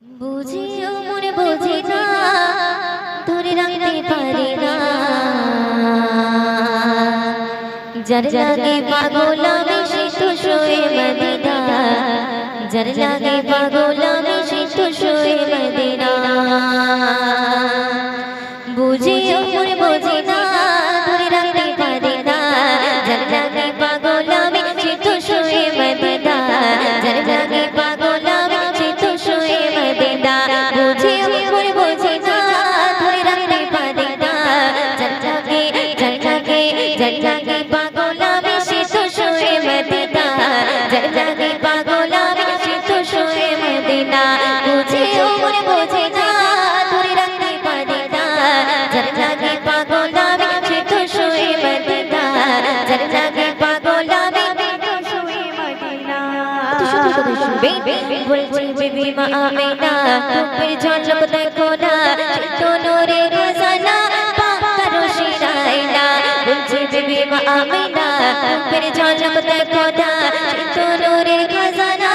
বুঝিও মনে বুঝি না, ধরে রাখতে পারি না, যার লাগে পাগল আমি সে তো শোয়ে মদিনা, যার লাগে পাগল আমি সে তো শোয়ে মদিনা। বুঝিও মনে বুঝি না, ধরে রাখতে পারি না, যার লাগে পাগল আমি সে তো শোয়ে মদিনা, যার লাগে পাগল আমি সে তো শোয়ে মদিনা। বুঝিও মনে বুঝি না, ধরে রাখতে পারি না, যার লাগে পাগল আমি সে তো শোয়ে মদিনা, যার লাগে পাগল আমি সে তো শোয়ে মদিনা। বুঝিও মনে বুঝি না, ধরে রাখতে পারি না, যার লাগে পাগল আমি সে তো শোয়ে মদিনা, যার লাগে পাগল আমি সে তো শোয়ে মদিনা। বলছি বিবি মা আমিনা, রূপের ঝলক দেখো না, তো নূরে খজানা পাক রশিদাই না। বলছি বিবি মা আমিনা, রূপের ঝলক দেখো না, তো নূরে খজানা,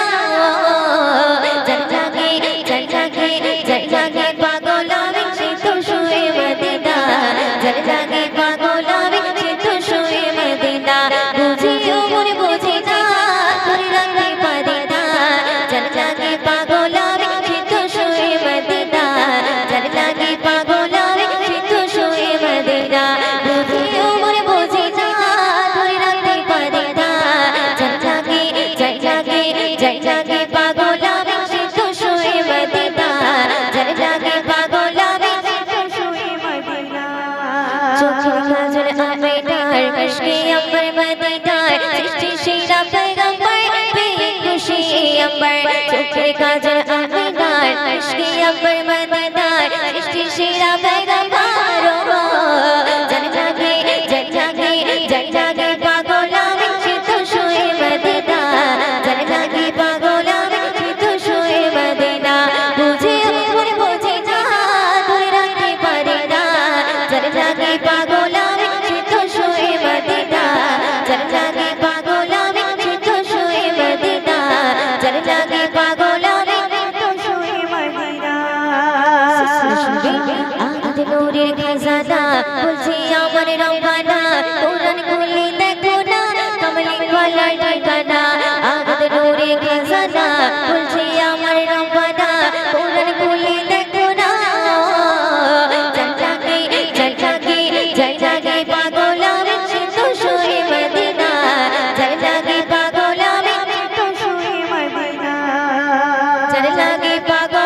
যার লাগে পাগল আমি সে তো শোয়ে মদিনা, যার লাগে পাগল আমি সে তো শোয়ে মদিনা। বুঝিও মনে বুঝি না, ধরে রাখতে পারি না, যার লাগে পাগল আমি সে তো শোয়ে মদিনা, যার লাগে পাগল আমি সে তো শোয়ে মদিনা। বুঝিও মনে বুঝি না, ধরে রাখতে পারি না, যার লাগে পাগল আমি সে তো শোয়ে মদিনা, যার লাগে পাগল আমি সে তো শোয়ে মদিনা। চোখের কাজল আমিনার, কশকে আম্বার মদিনার, সৃষ্টি সেরা পয়গম্বর, পেয়ে খুশি আম্বার। চোখের কাজল আমিনার, কশকে আম্বার মদিনার, সৃষ্টি সেরা পয়গম্বর, যার লাগে পাগল আমি সে তো শোয়ে মদিনা, যার লাগে পাগল আমি সে তো শোয়ে মদিনা। বুঝিও মনে বুঝি না, ধরে রাখতে পারি না, যার লাগে পাগল আমি সে তো শোয়ে মদিনা, যার লাগে পাগল আমি সে তো শোয়ে মদিনা, যার লাগে পাগল আমি সে তো শোয়ে মদিনা। আজ নূরের খাজানা, বলছি আমার রব্বানা, কোরআন খুলে দেখো না, কমলি গলায় ঠিকানা। আজ নূরের খাজানা, বলছি আমার রব্বানা, কোরআন খুলে দেখো না, যার লাগে পাগল আমি সে তো শোয়ে মদিনা, যার লাগে পাগল আমি সে তো শোয়ে মদিনা, যার লাগে পাগল